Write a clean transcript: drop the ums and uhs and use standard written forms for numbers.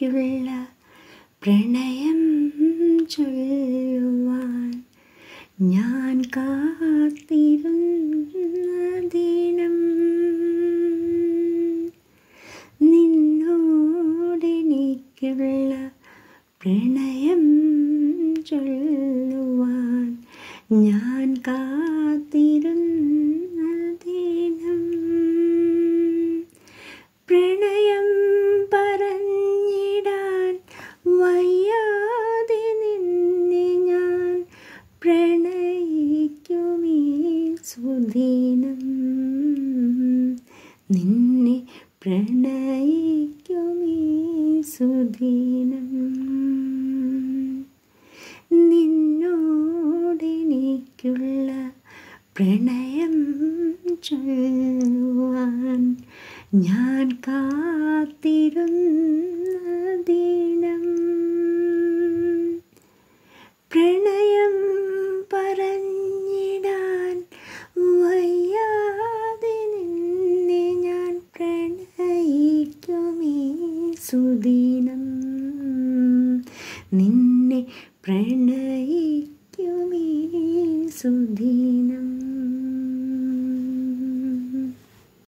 എനിക്കുള്ള പ്രണയം ചൊല്ലുവാൻ ഞാൻ കാത്തിരുന്ന ദിനം. നിന്നോടെനിക്കുള്ള പ്രണയം ചൊല്ലുവാൻ ഞാൻ കാത്തിരുന്ന ദിനം. പ്രണയം പറഞ്ഞിടാൻ വയ്യാതെ നിന്നെ ഞാൻ പ്രണയിക്കുമീ സുദിനം. നിന്നെ പ്രണയിക്കുമീ സുദിനം. നിന്നോടെനിക്കുള്ള പ്രണയം ചൊല്ലുവാൻ ഞാൻ കാത്തിരുന്ന ദിനം. പ്രണയം പറഞ്ഞിടാൻ വയ്യാതെ നിന്നെ ഞാൻ പ്രണയിക്കുമീ സുദിനം. നിന്നെ പ്രണയിക്കുമീ സുദിനം.